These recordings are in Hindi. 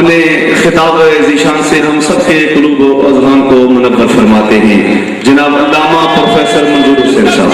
अपने खिताब ज़ीशान से हम सबके कुलूब व अज़हान को मुनव्वर फरमाते हैं जनाब अल्लामा प्रोफेसर मंजूर हुसैन साहब।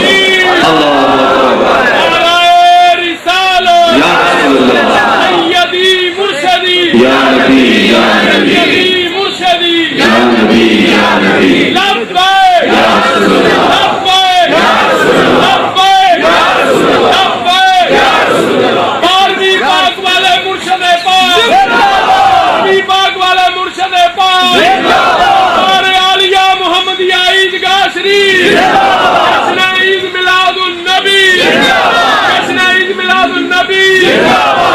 या नबी या नबी मुर्शदी या नबी या नबी लब्बैक या रसूल अल्लाह लब्बैक या रसूल अल्लाह लब्बैक या रसूल अल्लाह लब्बैक या रसूल अल्लाह। बारहवीं पाक वाले मुर्शिद पाक जिंदाबाद, बारहवीं पाक वाले मुर्शिद पाक जिंदाबाद, और आलिया मोहम्मदिया ईदगाह शरीफ जिंदाबाद, जश्न ईद मिलादुन नबी जिंदाबाद, जश्न ईद मिलादुन नबी जिंदाबाद।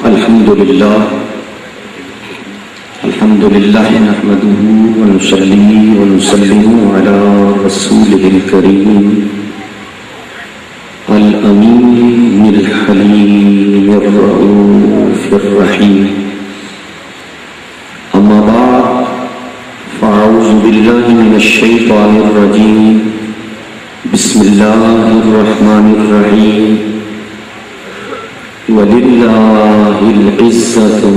अल्हम्दुलिल्लाह अल्हम्दुलिल्लाह नहमदुहु व नुसल्ली व नुसल्लिमु अला रसूलिहिल करीम अल अमीनिल हलीमिर रऊफिर रहीम। अम्मा बाद फ़अऊज़ु बिल्लाहि मिनश शैतानिर रजीम। बिस्मिल्लाहिर रहमानिर रहीम। वलिल्लाहिल इज़्ज़तु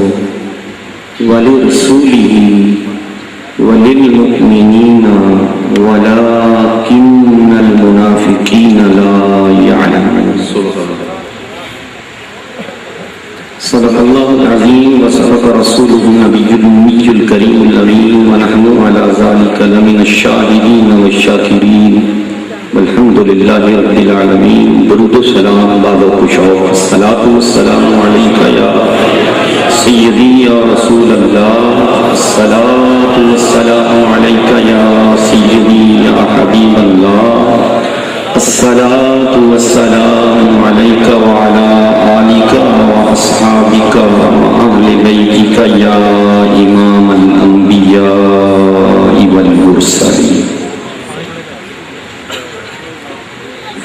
वलिरसूलिही वलिलमुअ्मिनीना वलाकिन्नल मुनाफ़िक़ीना ला यअलमून। सदक़ल्लाहुल अज़ीम व सदक़ रसूलुहुन नबियुल उम्मियुल करीमुल अमीन व नहनु अला ज़ालिका लमिनश शाहिदीन वश्शाकिरीन अल्हम्दुलिल्लाहि रब्बिल आलमीन। दुरूद व सलाम बादो खुशौक़ अस्सलातु वस्सलामु अलैका या सय्यदी या रसूल अल्लाह, अस्सलातु वस्सलामु अलैका या सय्यदी या हबीब अल्लाह, अस्सलातु वस्सलामु अलैका व अला आलिका व अस्हाबिका व अहले बैतिका या इमामल अंबिया वल मुरसलीन।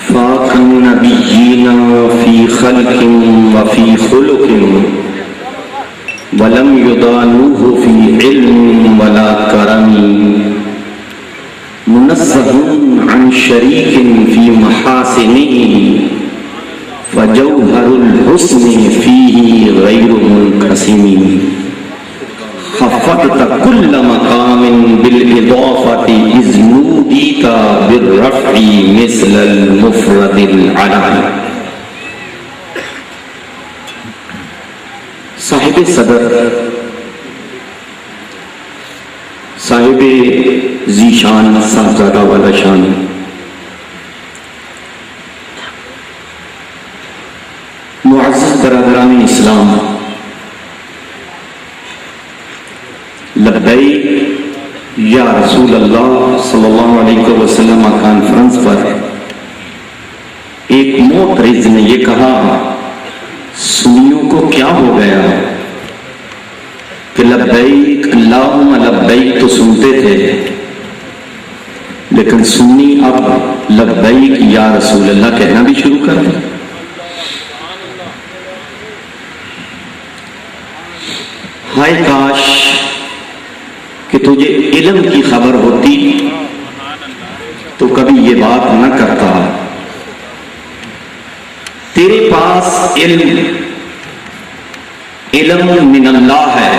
फाकन नबिय्यीना फी खल्किन व फी खुलुकिन वलम युदानुहु फी इल्मिन वला करमी मुनज़्ज़हुन अन शरीकिन फी महासिनिही फजौहरुल हुस्नि फीही गैरु मुनक़सिमी। खफ़्फ़त कुल्ल मक़ामिन बिल इज़ाफ़ति इज़ नूदीता बिर्रफ़्इ मिस्लल मुफ़रदिल अलम। साहिब सदर साहिब ज़ीशान साहबजादा वाला शान मुअज़्ज़ज़ बरादरान इस्लाम, लब्बैक या रसूल अल्लाह सल्लल्लाहु अलैहि वसल्लम कॉन्फ्रेंस पर एक मोतरिज़ ने ये कहा, सुन्नियों को क्या हो गया कि लब्बैक अल्लाहुम्मा लब्बैक तो सुनते थे, लेकिन सुन्नी अब लब्बैक या रसूल अल्लाह कहना भी शुरू कर दिया। हाय काश कि तुझे इल्म की खबर होती तो कभी ये बात न करता। तेरे पास इल्म मिनल्लाह है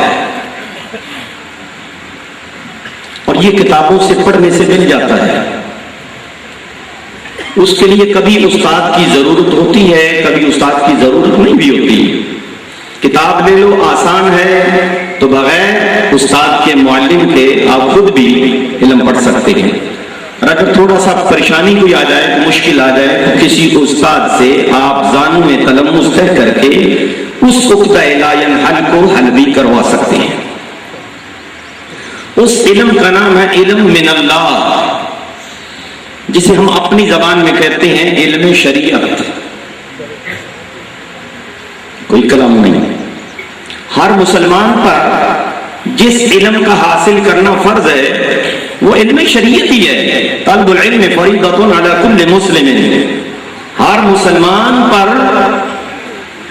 और ये किताबों से पढ़ने से मिल जाता है। उसके लिए कभी उस्ताद की जरूरत होती है, कभी उस्ताद की जरूरत नहीं भी होती। किताब ले लो, आसान है, तो बगैर उस्ताद के मुअल्लिम के आप खुद भी इल्म पढ़ सकते हैं। और अगर थोड़ा सा परेशानी कोई आ जाए, मुश्किल आ जाए, तो किसी उस्ताद से आप ज़ानू में तलम्मुस तय करके उस उक़्दा ला यनहल को हल भी करवा सकते हैं। उस इल्म का नाम है इल्म मिनल्लाह, जिसे हम अपनी जबान में कहते हैं इल्म शरीयत। कोई कलाम नहीं। हर मुसलमान पर जिस इल्म का हासिल करना फर्ज है वो इल्म शरीयत ही है। तलबुल इल्म फरीदतुन अला कुल्लि मुस्लिमिन। हर मुसलमान पर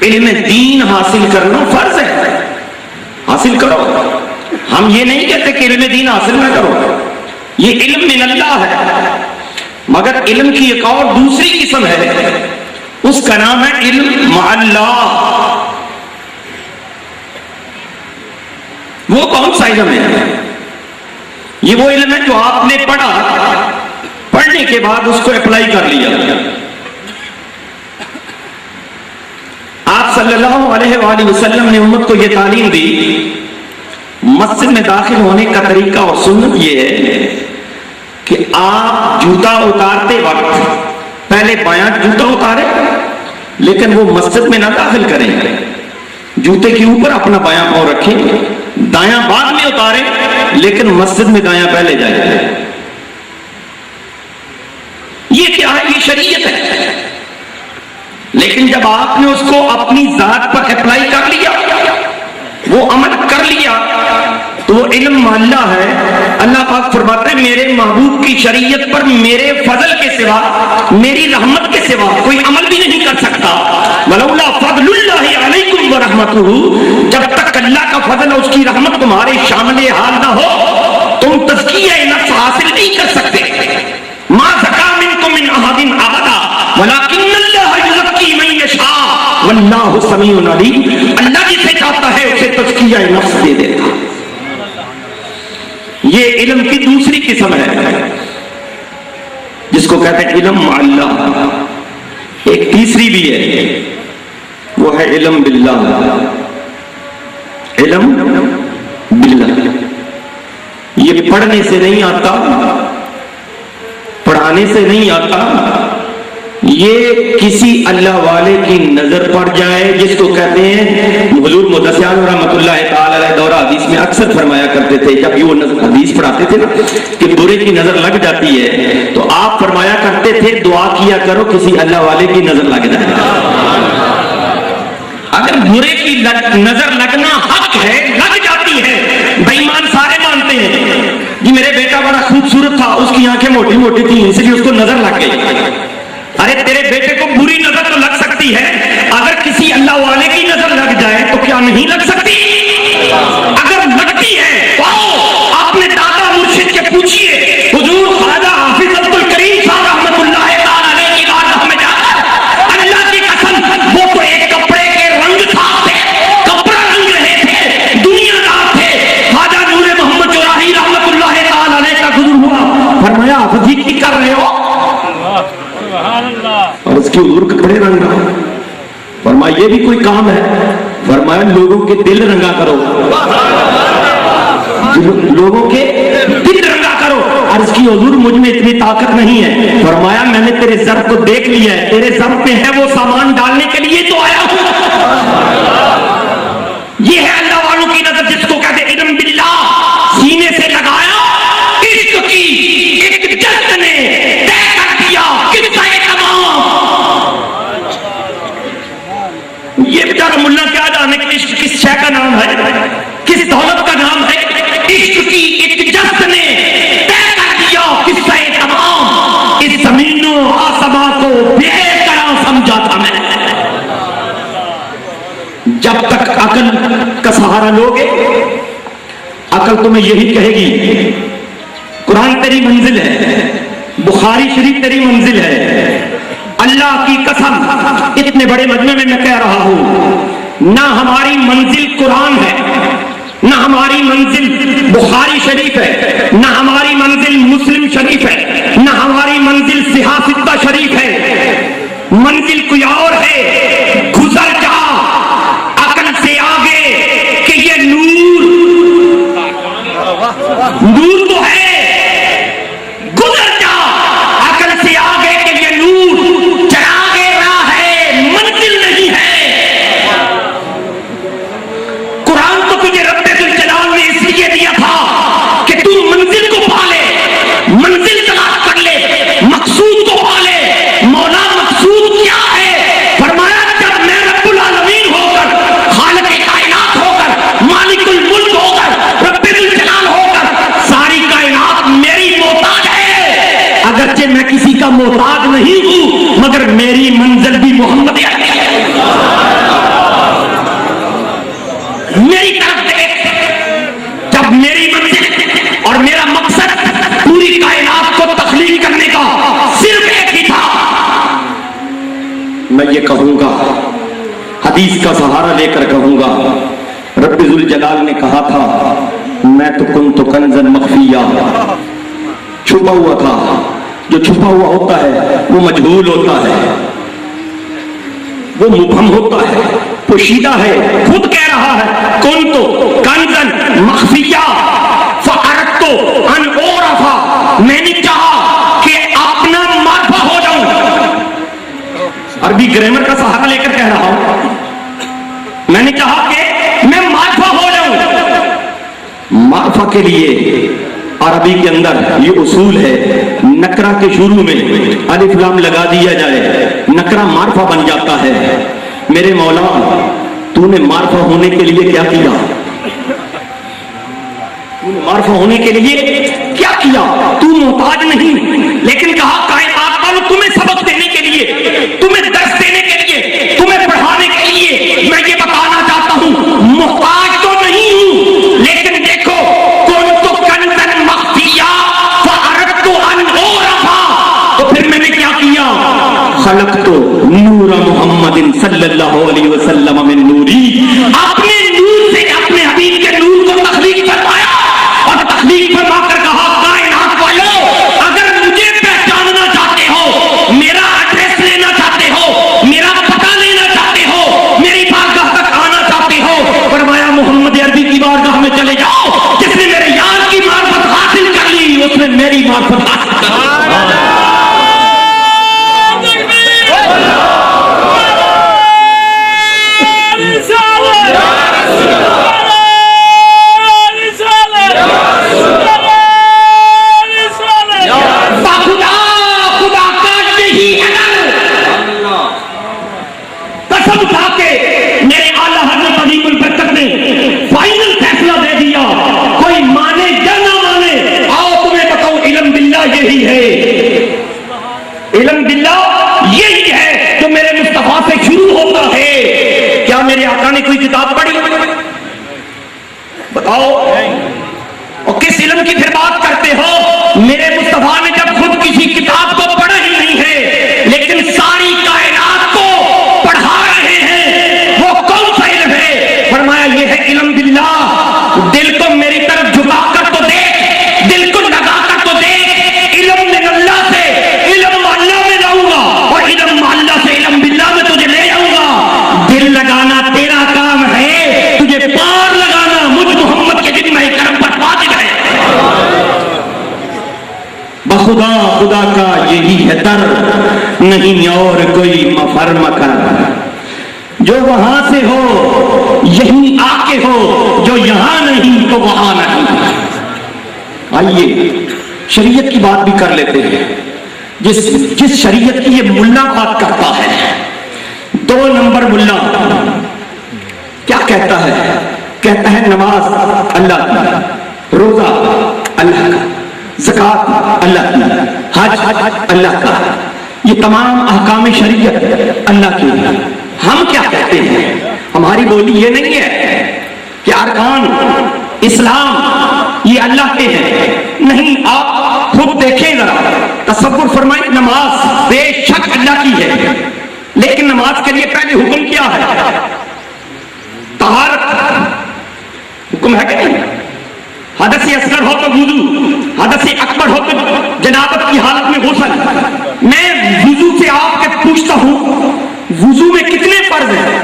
इल्म दीन हासिल करना फर्ज है। हासिल करो। हम ये नहीं कहते कि इल्म दीन हासिल ना करो, ये इल्म मिनल्लाह है। मगर इल्म की एक और दूसरी किस्म है, उसका नाम है इल्म मअल्लाह। वो कौन सा इल्म है? ये वो इल्म है जो आपने पढ़ा, पढ़ने के बाद उसको अप्लाई कर लिया। आप सल्लल्लाहु अलैहि वसल्लम ने उम्मत को यह तालीम दी, मस्जिद में दाखिल होने का तरीका और सुन्नत यह है कि आप जूता उतारते वक्त पहले बायां जूता उतारे, लेकिन वो मस्जिद में ना दाखिल करें। जूते के ऊपर अपना बायां पांव रखें, दायां बाद में उतारे, लेकिन मस्जिद में दायां पहले जाए। ये क्या है? ये शरीयत है। लेकिन जब आपने उसको अपनी जात पर अप्लाई कर लिया, वो अमल कर लिया, तो वो इल्म अल्लाह है। अल्लाह पाक फरमाते हैं मेरे महबूब की शरीयत पर मेरे फजल के सिवा, मेरी रहमत के सिवा कोई अमल भी नहीं कर सकता। वलौला फज़लुल्लाहि अलैकुम व रहमतुहु, जब तक अल्लाह का फजल और उसकी रहमत तुम्हारे शामिल हाल ना हो, तुम तज़किया नफ्स हासिल नहीं कर सकते। मा ज़का मिनकुम मिन अहदिन अबदा वलाकिन्नल्लाह युज़क्की मन यशा वल्लाहु समीउन अलीम। अल्लाह जिसे चाहता है उसे तज़किया नफ्स दे देता। ये इल्म की दूसरी किस्म है जिसको कहते हैं इल्म अल्लाह। एक तीसरी भी है, वो है इल्म बिल्लाह। इल्म बिल्लाह ये पढ़ने से नहीं आता, पढ़ाने से नहीं आता, ये किसी अल्लाह वाले की नजर पड़ जाए, जिसको कहते हैं हुजूर मुदस्सिर रहमतुल्लाह तआला अलैह दौरा हदीस में अक्सर फरमाया करते थे, जब ये वो हदीस पढ़ाते थे ना कि बुरे की नजर लग जाती है, तो आप फरमाया करते थे दुआ किया करो किसी अल्लाह वाले की नजर लग जाए। अगर बुरे की नजर लगना हक है, लग जाती है। बेईमान सारे मानते हैं कि मेरे बेटा बड़ा खूबसूरत था, उसकी आंखें मोटी मोटी थी इसलिए उसको नजर लग गई। अरे तेरे बेटे को बुरी नजर तो लग सकती है, अगर किसी अल्लाह वाले की नजर लग जाए तो क्या नहीं लग सकती? अगर लगती है तो आपने दादा मुर्शिद के पूछिए, हुजूर ख्वाजा हाफिज अब्दुल करीम साहब रहमतुल्लाह तआला अलैह की बात हमें जाकर अल्लाह की कसम, वो तो एक कपड़े के रंग साफ थे, कपड़ा रंग रहे थे, दुनियादार थे। ख्वाजा नूरे मोहम्मद जोराही रहमतुल्लाह तआला अलैह का गुजर हुआ, फरमाया हाफिज जी क्या कर रहे हो? और उसके हुजूर कपड़े रंगा। फरमाया ये भी कोई काम है? फरमाया लोगों के दिल रंगा करो, लोगों के दिल रंगा करो। अर्ज की हुजूर मुझ में इतनी ताकत नहीं है। फरमाया मैंने तेरे ज़र्फ को देख लिया है, तेरे ज़र्फ में है वो सामान डालने के लिए तो आया हूं। ये है अल्लाह वालों की नजर, जिसको कहते हैं इल्म बिल्लाह। सीने से लगाया, इश्क की एक जज्ब ने तय कर दिया किस्सा ये बेचारा मुल्ला क्या जाने कि इश्क किस शय का नाम है, किस दौलत का नाम है। इश्क की एक जज्ब ने तय कर दिया किस्सा तमाम। इस जमीनों आसमां को बेकरार समझा था मैं। जब तक अकल का सहारा लोगे, अकल तुम्हें यही कहेगी कुरान तेरी मंजिल है, बुखारी शरीफ तेरी मंजिल है। अल्लाह की कसम इतने बड़े मजमे में मैं कह रहा हूं, ना हमारी मंजिल कुरान है, ना हमारी मंजिल बुखारी शरीफ है, ना हमारी मंजिल मुस्लिम शरीफ है, ना हमारी मंजिल सिहासित्ता शरीफ है। मंजिल कोई और है। गुजर जा अकल से आगे कि ये नूर नूर तो है, गुजर जा अकल से आगे कि ये नूर चरागे राह है, मंजिल नहीं है। कुरान तो तुझे रब्बे दुल जलाल ने इसलिए दिया था कि तू मंजिल को पाले, मंजिल तलाश कर ले, मकसूद को पाले। मौला मकसूद क्या है? फरमाया जब मैं रब्बुल आलमीन होकर, खालिक कायनात होकर, मालिकुल मुल्क होकर, रब्बे दुल जलाल होकर सारी कायनात मेरी मोहताज है। अगरचे मैं किसी का मोहताज नहीं हूं, मगर मेरी मंजिल भी मोहम्मद है। मेरी तरफ देख, जब मेरी मंजिल और मेरा मकसद पूरी कायनात को तख्लीक करने का सिर्फ एक ही था मैं ये कहूंगा, हदीस का सहारा लेकर कहूंगा, रब्बे जुल जलाल ने कहा था, मैं तो कुन्तु कंज़न मख्फिया, छुपा हुआ था। जो छुपा हुआ होता है वो मजहूल होता है, वो मुबहम होता है, पोशीदा है। खुद कह रहा है कुन्तु कंज़न मख्फिया फअरदतु अन उरफा, मैंने चाहा कि अपना मार्फा हो जाऊं। अरबी ग्रामर का सहारा लेकर कह रहा हूं, मैंने चाहा कि मैं मार्फा हो जाऊं। मार्फा के लिए अरबी के अंदर ये उसूल है, नकरा के शुरू में अलिफ लाम लगा दिया जाए, नकरा मार्फा बन जाता है। मेरे मौला, तूने मार्फा होने के लिए क्या किया? तूने मार्फा होने के लिए क्या किया? तू मोहताज नहीं, लेकिन कहा कायनात वालों तुम्हें सबक देने के लिए, तुम्हें दर्स देने के लिए, तुम्हें पढ़ाने के लिए मैं ये बताना चाहता हूं, मोहताज तो नहीं हूं, लेकिन देखो कुन्तु कंज़न मख्फिया फअरदतु अन उरफा, तो फिर मैंने क्या किया? खलक़तु नूर मुहम्मदिन सल्लल्लाहु अलैहि वसल्लम मिन नूरी, अपने नूर से अपने हबीब के नूर को तख्लीक फरमाया और तख्लीक फरमा कर कहा कायनात वालों, अगर मुझे पहचानना चाहते हो, मेरा एड्रेस लेना चाहते हो, मेरा पता लेना चाहते हो, मेरी बारगाह तक आना चाहते हो, फरमाया मोहम्मद अरबी की बारगाह में चले जाओ। जिसने मेरे यार की मार्फत हासिल कर ली, उसने मेरी मार्फत हासिल कर ली। इल्म बिल्लाह यही है जो मेरे मुस्तफा से शुरू होता है। क्या मेरे आका ने कोई किताब पढ़ी? बताओ। और किस इल्म की फिर बात करते हो? मेरे मुस्तफा ने जब खुद किसी किताब को पढ़ा ही नहीं है, लेकिन सारी कायनात को पढ़ा रहे हैं, वो कौन सा इल्म है? फरमाया ये है इल्म बिल्लाह। दिल को मेरी तरफ झुका कर तो देख, दिल को लगा कर तो देख, इल्म में अल्लाह से इल्म अल्लाह में लाऊंगा और इल्म अल्लाह से इल्म बिल्लाह में तुझे ले आऊंगा। दिल लगाना तेरा काम है, तुझे पार लगाना मुझ मोहम्मद के जिम्मे करम पर वाजिब है। बखुदा खुदा का यही है दर, नहीं और कोई मफर मकर। जो वहां से हो यहीं आके हो, जो यहां नहीं तो वहां नहीं। आइए शरीयत की बात भी कर लेते हैं। जिस शरीयत की ये मुल्ला बात करता है, 2 नंबर मुल्ला क्या कहता है? कहता है नमाज अल्लाह की, रोजा अल्लाह का, ज़कात अल्लाह की, हज अल्लाह का, ये तमाम अहकाम शरीयत अल्लाह की। हम क्या कहते हैं? हमारी बोली ये नहीं है कि अरकान इस्लाम ये अल्लाह के हैं। नहीं, आप खुद देखें जरा, तसव्वुर फरमाएं, नमाज बेशक अल्लाह की है, लेकिन नमाज के लिए पहले हुक्म क्या है? तहारत हुक्म है कि नहीं? हदस असगर हो तो वुजू, हदस अकबर हो तो जनाबत की हालत में गुस्ल। मैं वुजू से आपके पूछता हूं, वुजू में कितने फर्ज हैं?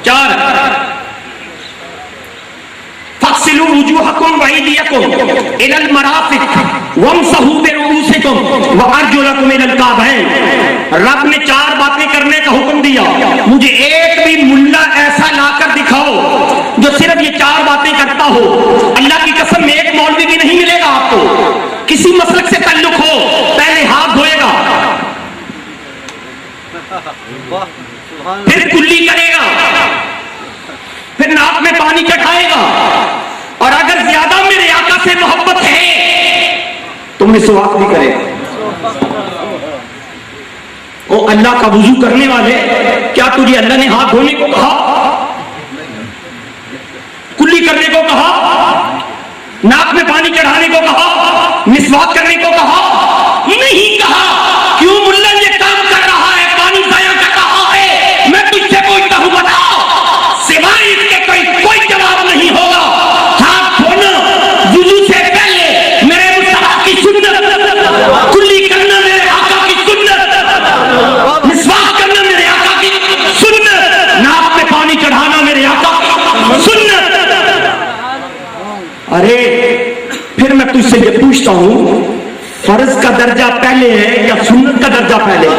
4। फक्सिलू वुजूहकुम व अयदियकुम इलल मराफिक वमसहू बिरुऊसिकुम व अर्जुलकुम इलल काबैन। रब ने 4 बातें करने का हुक्म दिया। मुझे एक भी मुल्ला ऐसा लाकर दिखाओ जो सिर्फ ये 4 बातें करता हो। अल्लाह की कसम, एक मौलवी भी नहीं मिलेगा आपको, किसी मसलक से ताल्लुक हो, पहले हाथ धोएगा, फिर कुल्ली करेगा, फिर नाक में पानी चढ़ाएगा, और अगर ज्यादा मेरे आका से मोहब्बत है तो मिसवाक भी करेगा। ओ अल्लाह का वुजू करने वाले, क्या तुझे अल्लाह ने हाथ धोने को कहा, कुल्ली करने को कहा, नाक में पानी चढ़ाने को कहा, मिसवाक करने को कहा? नहीं कहा। क्यों मुल्ला? ये पूछता हूँ, फर्ज का दर्जा पहले है या सुन्नत का दर्जा पहले है?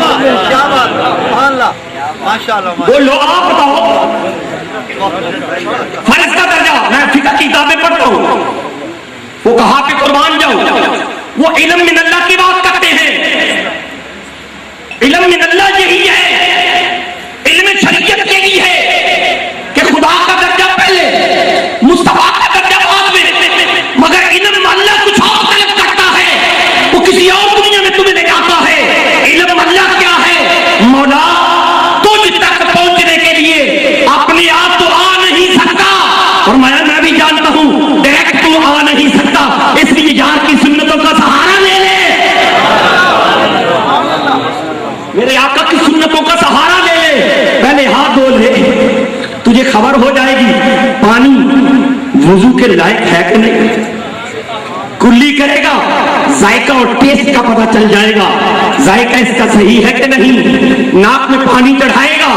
बोलो आप बताओ। फर्ज का दर्जा, मैं फिक्र की किताबें पढ़ता हूँ, वो कहा पे कुर्बान जाओ, वो इल्म मिन अल्लाह की बात करते हैं। इल्म मिन अल्लाह यही है, इल्म शरीयत यही है कि खुदा का दर्जा पहले, मुस्तफा का दर्जा बाद में। मगर इल्म अल्लाह कुछ और तलब करता है, वो किसी और दुनिया में तुम्हें ले जाता है। इल्म अल्लाह क्या है? मौला तुझ तक पहुंचने के लिए अपने आप तो आ नहीं सकता, और मैं भी जानता हूं डायरेक्ट तू आ नहीं सकता, इसलिए यार की सुन्नतों का सहारा ले ले, मेरे आका की सुन्नतों का सहारा ले ले। पहले हाथ धो ले, तुझे खबर हो जाएगी पानी वुजू के लायक है कि नहीं। कुल्ली करेगा, जायका और टेस्ट का पता चल जाएगा, जायका इसका सही है कि नहीं। नाक में पानी चढ़ाएगा,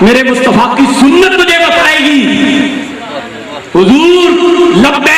मेरे मुस्तफा की सुन्नत तुझे बताएगी। हुजूर लब्बैक